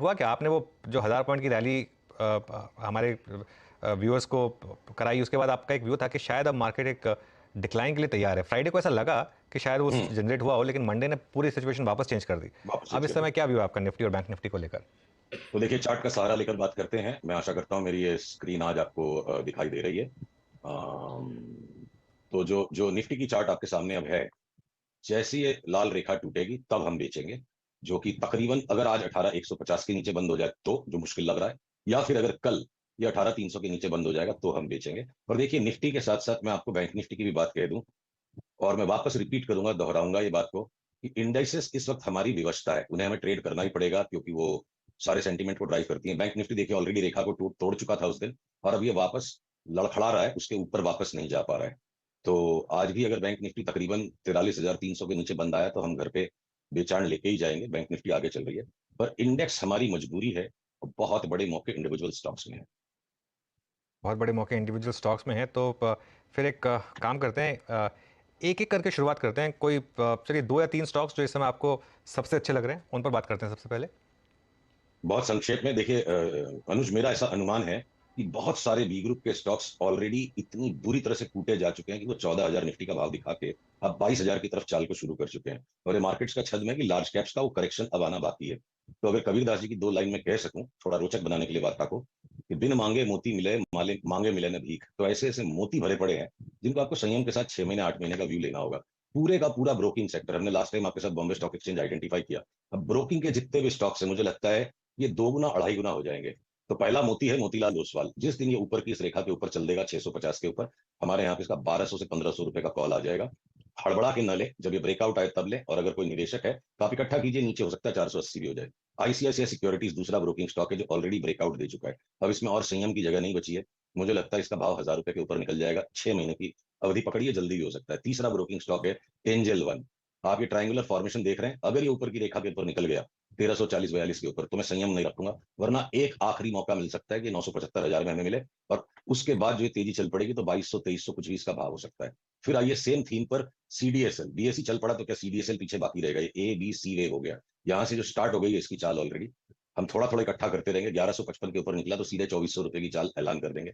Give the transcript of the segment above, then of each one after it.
हुआ क्या? आपने वो जो 1000 पॉइंट की रैली हमारे व्यूअर्स को कराई, उसके बाद आपका एक व्यू था कि शायद अब मार्केट एक डिक्लाइन के लिए तैयार है। फ्राइडे को ऐसा लगा कि शायद वो हम्म। जनरेट हुआ हो, लेकिन मंडे ने पूरी सिचुएशन वापस चेंज कर दी। वापस अब चेंज इस कर समय दिया। क्या व्यू है आपका निफ्टी और बैंक निफ्टी को लेकर? तो देखिए, चार्ट का सहारा लेकर बात करते हैं। मैं आशा करता हूं मेरी ये स्क्रीन आज आपको दिखाई दे रही है। तो जो जो निफ्टी की चार्ट आपके सामने अब है, जैसी ये लाल रेखा टूटेगी तब हम बेचेंगे, जो कि तकरीबन अगर आज 18,150 के नीचे बंद हो जाए तो, जो मुश्किल लग रहा है, या फिर अगर कल ये 18,300 के नीचे बंद हो जाएगा तो हम बेचेंगे। और देखिए, निफ्टी के साथ साथ मैं आपको बैंक निफ्टी की भी बात कह दूं, और मैं वापस रिपीट करूंगा, दोहराऊंगा ये बात को, कि इंडाइसेस इस वक्त हमारी विवशता है, उन्हें हमें ट्रेड करना ही पड़ेगा क्योंकि वो सारे सेंटीमेंट को ड्राइव करती हैं। बैंक निफ्टी देखिए ऑलरेडी रेखा को तोड़ चुका था उस दिन, और अब ये वापस लड़खड़ा रहा है, उसके ऊपर वापस नहीं जा पा रहा है। तो आज भी अगर बैंक निफ्टी तकरीबन 43,300 के नीचे बंद आया तो हम घर पे बेचान लेके ही जाएंगे। बैंक निफ्टी आगे चल रही है, पर इंडेक्स हमारी मजबूरी है, और बहुत बड़े मौके इंडिविजुअल स्टॉक्स में है। बहुत बड़े मौके इंडिविजुअल स्टॉक्स में हैं, तो फिर एक काम करते हैं, एक एक करके शुरुआत करते हैं। कोई चलिए 2 या 3 स्टॉक्स जो इस समय आपको सबसे अच्छे लग रहे हैं, उन पर बात करते हैं सबसे पहले। बहुत संक्षेप में देखिए, अनुज, मेरा ऐसा अनुमान है कि बहुत सारे बी ग्रुप के स्टॉक्स ऑलरेडी इतनी बुरी तरह से कूटे जा चुके हैं कि वो 14,000 निफ्टी का भाव दिखा के अब 22,000 की तरफ चाल को शुरू कर चुके हैं। और ये मार्केट्स का छद्म है कि लार्ज कैप्स का वो करेक्शन अब आना बाकी है। तो अगर कबीरदास जी की दो लाइन में कह सकूं, थोड़ा रोचक बनाने के लिए वार्ता को, कि बिन मांगे मोती मिले, माले मांगे मिले न भीख, तो ऐसे ऐसे मोती भरे पड़े हैं जिनको आपको संयम के साथ 6 महीने 8 महीने का व्यू लेना होगा। पूरे का पूरा ब्रोकिंग सेक्टर, हमने लास्ट टाइम आपके साथ बॉम्बे स्टॉक एक्सचेंज आइडेंटिफाई किया। अब ब्रोकिंग के जितने भी स्टॉक्स है, मुझे लगता है ये 2 गुना 2.5 गुना हो जाएंगे। तो पहला मोती है मोतीलाल ओसवाल। जिस दिन ये ऊपर की इस रेखा के ऊपर चल देगा 650 के ऊपर, हमारे यहाँ पे इसका 1200 से 1500 रुपए का कॉल आ जाएगा। हड़बड़ा के न ले, जब ये ब्रेकआउट आए तब ले, और अगर कोई निवेशक है तो आप इकट्ठा कीजिए, नीचे हो सकता है 480 भी हो जाए। आईसीआईसीआई सिक्योरिटीज दूसरा ब्रोकिंग स्टॉक है जो ऑलरेडी ब्रेकआउट दे चुका है। अब इसमें और संयम की जगह नहीं बची है। मुझे लगता है इसका भाव 1,000 रुपए के ऊपर निकल जाएगा। 6 महीने की अवधि पकड़िए, जल्दी भी हो सकता है। तीसरा ब्रोकिंग स्टॉक है एंजल वन। आप ये ट्राइंगुलर फॉर्मेशन देख रहे हैं, अगर ये ऊपर की रेखा के ऊपर निकल गया 1340-42 के ऊपर, तो मैं संयम नहीं रखूंगा, वरना एक आखिरी मौका मिल सकता है कि 975,000 में हमें मिले, और उसके बाद जो तेजी चल पड़ेगी तो 2200-2300 कुछ भी इसका भाव हो सकता है। फिर आइए सेम थीम पर सीडीएसएल। बीएससी चल पड़ा तो क्या सीडीएसएल पीछे बाकी रहेगा? ये ए बी सी वेव हो गया, यहां से जो स्टार्ट हो गई है इसकी चाल ऑलरेडी। हम थोड़ा थोड़ा इकट्ठा करते रहेंगे। 1155 के ऊपर निकला तो सीधे 2400 रुपए की चाल ऐलान कर देंगे।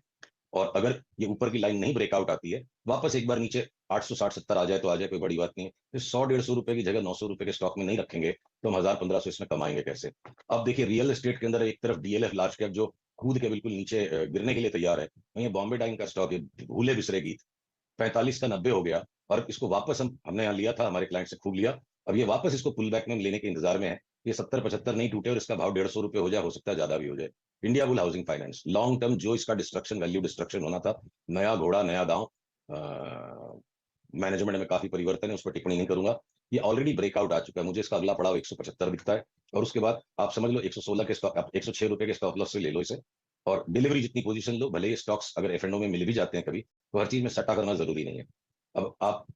और अगर ये ऊपर की लाइन नहीं ब्रेकआउट आती है, वापस एक बार नीचे 860-70 आ जाए तो आ जाए, कोई बड़ी बात नहीं है। फिर 100-150 रुपए की जगह 900 रुपए के स्टॉक में नहीं रखेंगे तो हम 1000-1500 इसमें कमाएंगे कैसे? अब देखिए, रियल एस्टेट के अंदर एक तरफ डीएलएफ लार्ज कैप जो कूद के बिल्कुल नीचे गिरने के लिए तैयार है, वहीं बॉम्बे डाइंग का स्टॉक है भूले बिसरे गीत, 45 का 90 हो गया, और इसको वापस हमने यहाँ लिया था, हमारे क्लाइंट से खूब लिया। अब ये वापस इसको पुल बैक में लेने के इंतजार में है। ये 70-75 नहीं टूटे और इसका भाव 150 रुपए हो जाए, हो सकता है ज्यादा भी हो जाए। India bull housing finance long term, जो इसका डिस्ट्रक्शन, वैल्यू डिस्ट्रक्शन होना था, नया घोड़ा नया दांव, मैनेजमेंट में काफी परिवर्तन है, उस पर टिप्पणी नहीं करूंगा। ये ऑलरेडी ब्रेकआउट आ चुका है, मुझे इसका अगला पड़ाव 175 दिखता है। और उसके बाद आप समझ लो 116 के स्टॉक, आप 106 रुपए के स्टॉप लॉस से ले लो इसे, और डिलीवरी जितनी पोजीशन लो, भले ये स्टॉक्स अगर एफ एंड ओ में मिल भी जाते हैं कभी, तो हर चीज में सट्टा करना जरूरी नहीं है। अब आप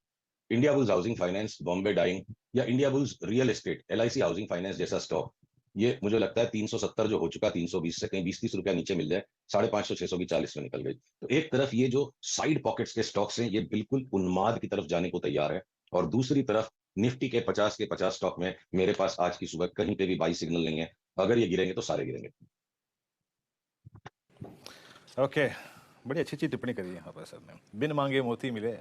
Indiabulls housing finance, Bombay dyeing, या Indiabulls real estate, LIC housing finance जैसा स्टॉक, ये मुझे लगता है 370 जो हो चुका, 320 से कहीं 20-30 रुपया नीचे मिल जाए, 550-600 की 40 में निकल गई। तो एक तरफ ये जो साइड पॉकेट्स के स्टॉक्स हैं, ये बिल्कुल उन्माद की तरफ जाने को तैयार है, और दूसरी तरफ निफ्टी के 50 के 50 स्टॉक में मेरे पास आज की सुबह कहीं पे भी बाई सिग्नल नहीं है। अगर ये गिरेंगे तो सारे गिरेंगे। ओके, बड़ी अच्छी अच्छी टिप्पणी करी है यहाँ पर सर ने। बिन मांगे मोती मिले,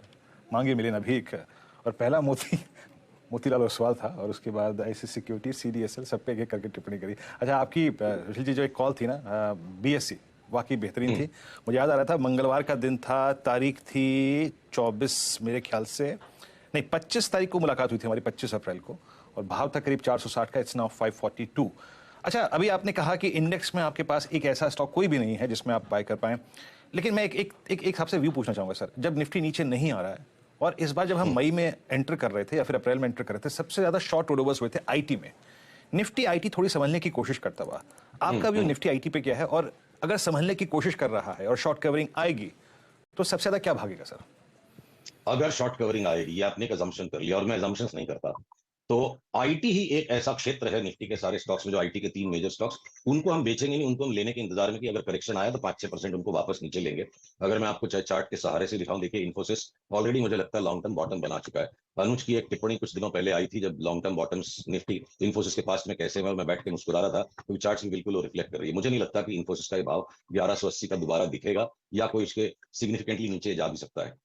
मांगे मिले न भीख। और पहला मोती मोतीलाल ओसवाल था, और उसके बाद ऐसी सिक्योरिटी, सीडीएसएल, सब पे एक एक करके टिप्पणी करी। अच्छा, आपकी सुशील जी जो एक कॉल थी ना, बीएससी वाकई बेहतरीन थी। मुझे याद आ रहा था, मंगलवार का दिन था, तारीख थी 24 मेरे ख्याल से, नहीं 25 तारीख को मुलाकात हुई थी हमारी, 25 अप्रैल को, और भाव था करीब 460 का। It's now 542। अच्छा, अभी आपने कहा कि इंडेक्स में आपके पास एक ऐसा स्टॉक कोई भी नहीं है जिसमें आप बाय कर पाएं, लेकिन मैं एक आपसे व्यू पूछना चाहूंगा सर। जब निफ्टी नीचे नहीं आ रहा है, और इस बार जब हम मई में एंटर कर रहे थे या फिर अप्रैल में एंटर कर रहे थे, सबसे ज्यादा शॉर्ट रोडओवर्स हुए थे आईटी में। निफ्टी आईटी थोड़ी संभलने की कोशिश करता हुआ, आपका व्यू निफ्टी आईटी पे क्या है? और अगर संभलने की कोशिश कर रहा है और शॉर्ट कवरिंग आएगी, तो सबसे ज्यादा क्या भागेगा सर? अगर शॉर्ट कवरिंग आएगी, ये आपने एक अजम्पशन कर लिया और मैं अजम्पशंस नहीं करता, तो आईटी ही एक ऐसा क्षेत्र है निफ्टी के सारे स्टॉक्स में, जो आईटी के 3 मेजर स्टॉक्स, उनको हम बेचेंगे नहीं, उनको हम लेने के इंतजार में कि अगर करेक्शन आया तो 5-6% उनको वापस नीचे लेंगे। अगर मैं आपको चाहे चार्ट के सहारे से दिखाऊं, देखिए इन्फोसिस ऑलरेडी मुझे लगता है लॉन्ग टर्म बॉटम बना चुका है। अनुज की एक टिप्पणी कुछ दिनों पहले आई थी, जब long term bottoms Nifty Infosys के पास में कैसे मैं बैठ के मुस्कुरा रहा था, क्योंकि चार्ट्स भी बिल्कुल रिफ्लेक्ट कर रही है। मुझे नहीं लगता कि इन्फोसिस का ये भाव 1180 का दोबारा दिखेगा, या कोई इसके सिग्निफिकेंटली नीचे जा भी सकता है।